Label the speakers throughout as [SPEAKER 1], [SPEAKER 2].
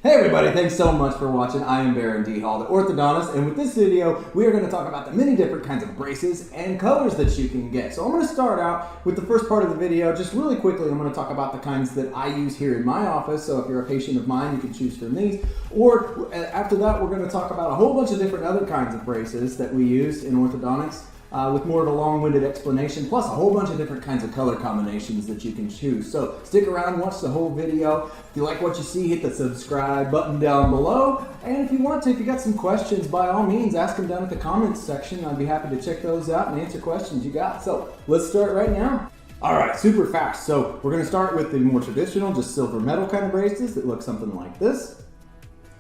[SPEAKER 1] Hey everybody, thanks so much for watching. I am Baron D. Hall, the orthodontist, and with this video, we are going to talk about the many different kinds of braces and colors that you can get. So I'm going to start out with the first part of the video. Just really quickly, I'm going to talk about the kinds that I use here in my office. So if you're a patient of mine, you can choose from these. Or after that, we're going to talk about a whole bunch of different other kinds of braces that we use in orthodontics. With more of a long-winded explanation, plus a whole bunch of different kinds of color combinations that you can choose. So stick around, watch the whole video. If you like what you see, hit the subscribe button down below. And if you want to, if you got some questions, by all means, ask them down at the comments section. I'd be happy to check those out and answer questions you got. So let's start right now. All right, super fast. So we're gonna start with the more traditional, just silver metal kind of braces that look something like this.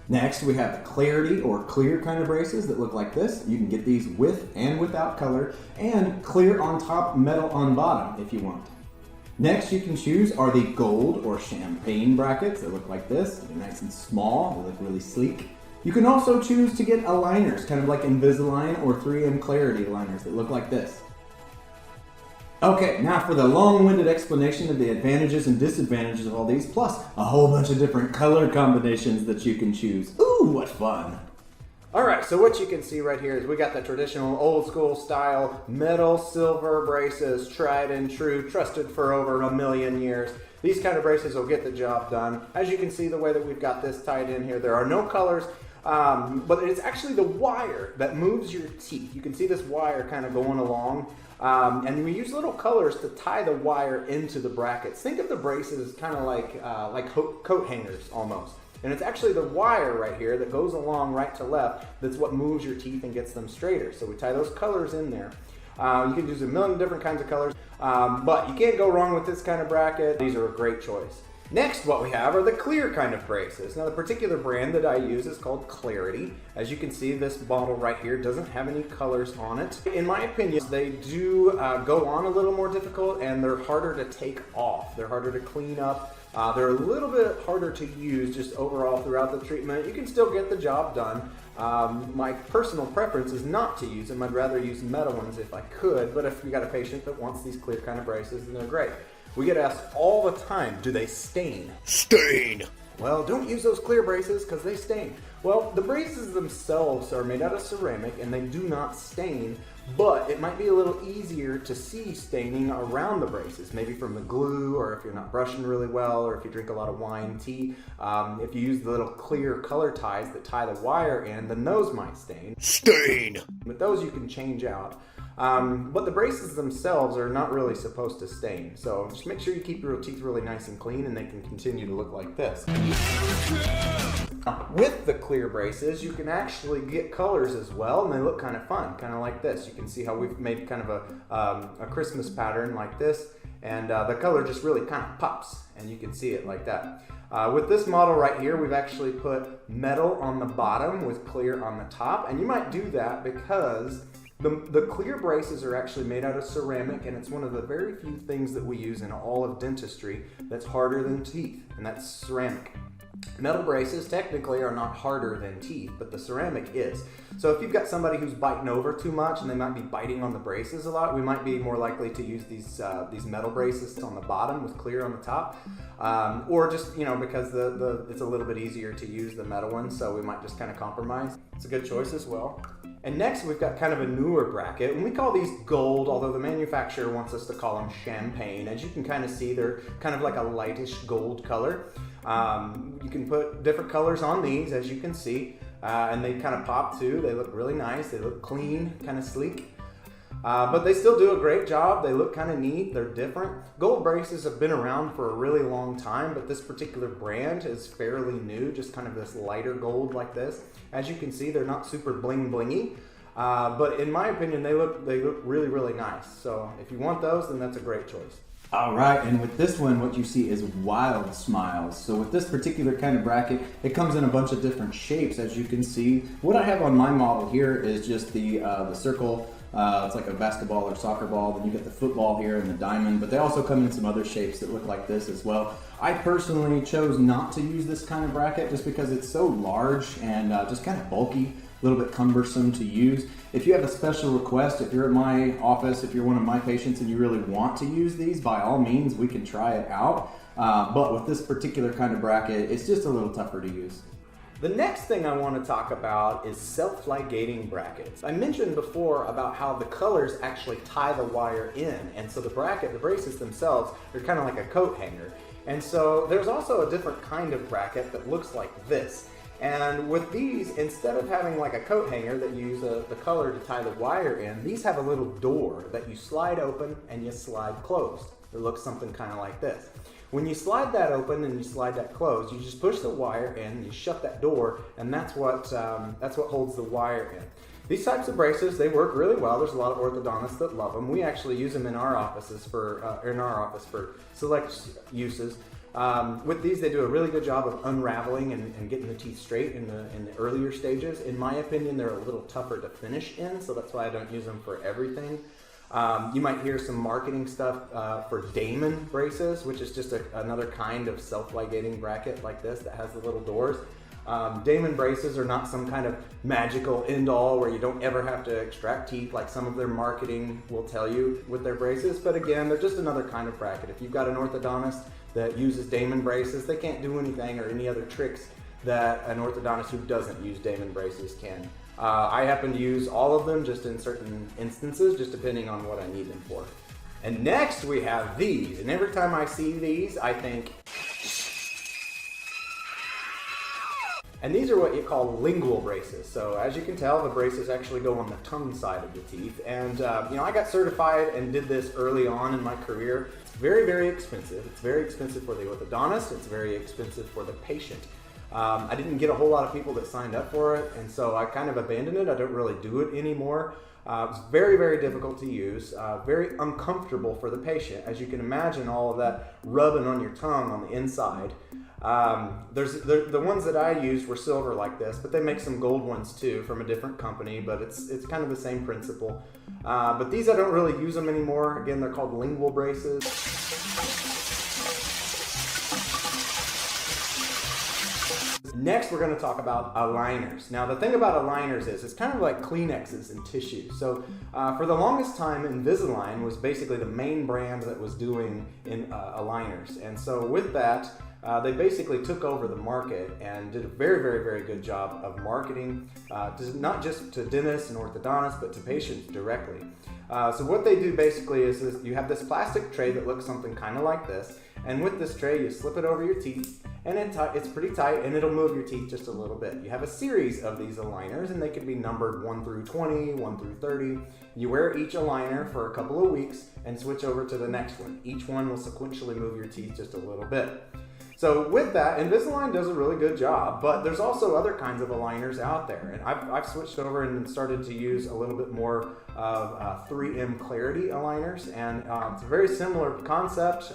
[SPEAKER 1] Next, we have the clarity or clear kind of braces that look like this. You can get these with and without color, and clear on top, metal on bottom if you want. Next, you can choose are the gold or champagne brackets that look like this. They're nice and small, they look really sleek. You can also choose to get aligners, kind of like Invisalign or 3M Clarity aligners that look like this. Okay, now for the long-winded explanation of the advantages and disadvantages of all these, plus a whole bunch of different color combinations that you can choose. Ooh, what fun! Alright, so what you can see right here is we got the traditional old school style metal silver braces, tried and true, trusted for over 1,000,000 years. These kind of braces will get the job done. As you can see the way that we've got this tied in here, there are no colors, but it's actually the wire that moves your teeth. You can see this wire kind of going along. And we use little colors to tie the wire into the brackets. Think of the braces kind of like coat hangers almost. And it's actually the wire right here that goes along right to left that's what moves your teeth and gets them straighter. So we tie those colors in there. You can use a million different kinds of colors, but you can't go wrong with this kind of bracket. These are a great choice. Next, what we have are the clear kind of braces. Now, the particular brand that I use is called Clarity. As you can see, this model right here doesn't have any colors on it. In my opinion, they do go on a little more difficult, and they're harder to take off. They're harder to clean up. They're a little bit harder to use just overall throughout the treatment. You can still get the job done. My personal preference is not to use them. I'd rather use metal ones if I could, but if you got a patient that wants these clear kind of braces, then they're great. We get asked all the time, do they stain? Stain! Well, don't use those clear braces because they stain. Well, the braces themselves are made out of ceramic and they do not stain, but it might be a little easier to see staining around the braces, maybe from the glue, or if you're not brushing really well, or if you drink a lot of wine, tea. If you use the little clear color ties that tie the wire in, then those might stain. Stain! But those you can change out. But the braces themselves are not really supposed to stain, so just make sure you keep your teeth really nice and clean and they can continue to look like this. With the clear braces, you can actually get colors as well, and they look kind of fun, kind of like this. You can see how we've made kind of a Christmas pattern like this, and the color just really kind of pops, and you can see it like that. With this model right here, we've actually put metal on the bottom with clear on the top, and you might do that because the clear braces are actually made out of ceramic, and it's one of the very few things that we use in all of dentistry that's harder than teeth, and that's ceramic. Metal braces technically are not harder than teeth, but the ceramic is. So if you've got somebody who's biting over too much and they might be biting on the braces a lot, we might be more likely to use these metal braces on the bottom with clear on the top, or just, you know, because it's a little bit easier to use the metal ones, so we might just kind of compromise. It's a good choice as well. And next we've got kind of a newer bracket, and we call these gold, although the manufacturer wants us to call them champagne. As you can kind of see, they're kind of like a lightish gold color. You can put different colors on these, as you can see, and they kind of pop too. They look really nice, they look clean, kind of sleek. But they still do a great job. They look kind of neat, they're different. Gold braces have been around for a really long time, but this particular brand is fairly new, just kind of this lighter gold like this. As you can see, they're not super bling blingy, but in my opinion, they look really, really nice. So if you want those, then that's a great choice. All right, and with this one, what you see is wild smiles. So with this particular kind of bracket, it comes in a bunch of different shapes, as you can see. What I have on my model here is just the circle. It's like a basketball or soccer ball. Then you get the football here and the diamond, but they also come in some other shapes that look like this as well. I personally chose not to use this kind of bracket just because it's so large and just kind of bulky, a little bit cumbersome to use. If you have a special request, if you're at my office, if you're one of my patients and you really want to use these, by all means, we can try it out.
[SPEAKER 2] But with this particular kind of bracket, it's just a little tougher to use.
[SPEAKER 1] The next thing I want to talk about is self-ligating brackets. I mentioned before about how the colors actually tie the wire in, and so the braces themselves, they're kind of like a coat hanger. And so there's also a different kind of bracket that looks like this. And with these, instead of having like a coat hanger that you use the color to tie the wire in, these have a little door that you slide open and you slide closed. It looks something kind of like this. When you slide that open and you slide that closed, you just push the wire in, you shut that door, and that's what holds the wire in. These types of braces, they work really well. There's a lot of orthodontists that love them. We actually use them in our offices for select uses. With these, they do a really good job of unraveling and getting the teeth straight in the earlier stages. In my opinion, they're a little tougher to finish in, so that's why I don't use them for everything. You might hear some marketing stuff for Damon braces, which is just another kind of self-ligating bracket like this that has the little doors. Damon braces are not some kind of magical end-all where you don't ever have to extract teeth like some of their marketing will tell you with their braces, but again, they're just another kind of bracket. If you've got an orthodontist that uses Damon braces, they can't do anything or any other tricks that an orthodontist who doesn't use Damon braces can. I happen to use all of them just in certain instances, just depending on what I need them for. And next we have these, and every time I see these, I think, and these are what you call lingual braces. So as you can tell, the braces actually go on the tongue side of the teeth. And I got certified and did this early on in my career. It's very, very expensive. It's very expensive for the orthodontist. It's very expensive for the patient. I didn't get a whole lot of people that signed up for it, and so I kind of abandoned it. I don't really do it anymore. It's very, very difficult to use, very uncomfortable for the patient. As you can imagine, all of that rubbing on your tongue on the inside. The ones that I used were silver like this, but they make some gold ones too from a different company, but it's kind of the same principle. But these, I don't really use them anymore. Again, they're called lingual braces. Next, we're going to talk about aligners. Now, the thing about aligners is it's kind of like Kleenexes and tissue. So for the longest time, Invisalign was basically the main brand that was doing aligners. And so with that, they basically took over the market and did a very, very, very good job of marketing, not just to dentists and orthodontists, but to patients directly. So what they do basically is you have this plastic tray that looks something kind of like this. And with this tray, you slip it over your teeth, and it's pretty tight, and it'll move your teeth just a little bit. You have a series of these aligners, and they can be numbered 1 through 20, 1 through 30. You wear each aligner for a couple of weeks and switch over to the next one. Each one will sequentially move your teeth just a little bit. So with that, Invisalign does a really good job, but there's also other kinds of aligners out there. And I've switched over and started to use a little bit more of 3M Clarity aligners. And it's a very similar concept.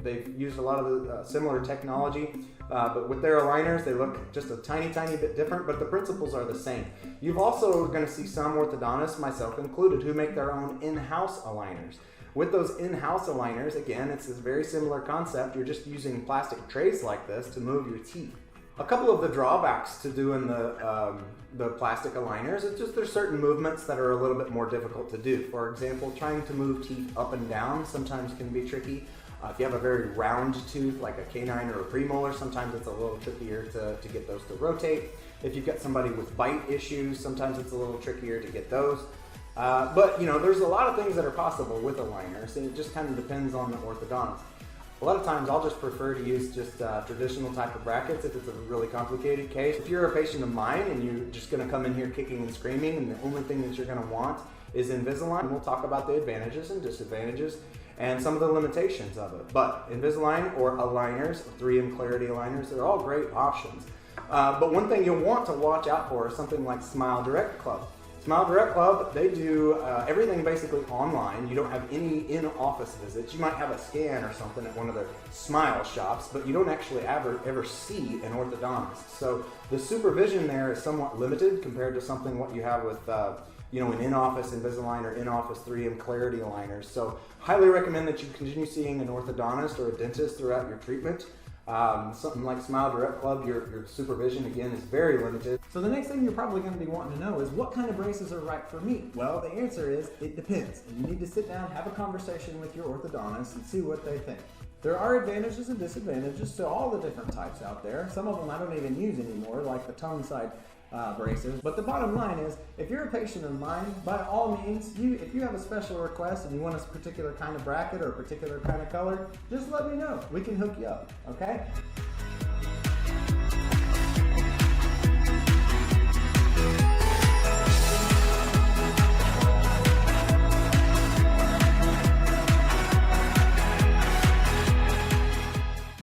[SPEAKER 1] They've used a lot of the similar technology, but with their aligners, they look just a tiny, tiny bit different, but the principles are the same. You've also going to see some orthodontists, myself included, who make their own in-house aligners. With those in-house aligners, again, it's this very similar concept. You're just using plastic trays like this to move your teeth. A couple of the drawbacks to doing the plastic aligners is just there's certain movements that are a little bit more difficult to do. For example, trying to move teeth up and down sometimes can be tricky. If you have a very round tooth like a canine or a premolar, sometimes it's a little trickier to get those to rotate. If you've got somebody with bite issues, sometimes it's a little trickier to get those. But there's a lot of things that are possible with aligners, and it just kind of depends on the orthodontist. A lot of times I'll just prefer to use just traditional type of brackets if it's a really complicated case. If you're a patient of mine and you're just going to come in here kicking and screaming and the only thing that you're going to want is Invisalign, we'll talk about the advantages and disadvantages and some of the limitations of it. But Invisalign or aligners, 3M Clarity aligners, they're all great options. But one thing you'll want to watch out for is something like Smile Direct Club. Smile Direct Club, they do everything basically online. You don't have any in-office visits. You might have a scan or something at one of their smile shops, but you don't actually ever see an orthodontist. So the supervision there is somewhat limited compared to something what you have with an in-office Invisalign or in-office 3M Clarity aligners. So highly recommend that you continue seeing an orthodontist or a dentist throughout your treatment. Something like Smile Direct Club, your supervision again is very limited. So the next thing you're probably going to be wanting to know is what kind of braces are right for me? Well, the answer is it depends. And you need to sit down, have a conversation with your orthodontist and see what they think.
[SPEAKER 3] There are advantages and disadvantages to all the different types out there. Some of them I don't even use anymore, like the tongue side braces. But the bottom line is, if you're a patient of mine, by all means, if you have a special request and you want a particular kind of bracket or a particular kind of color, just let me know. We can hook you up, okay?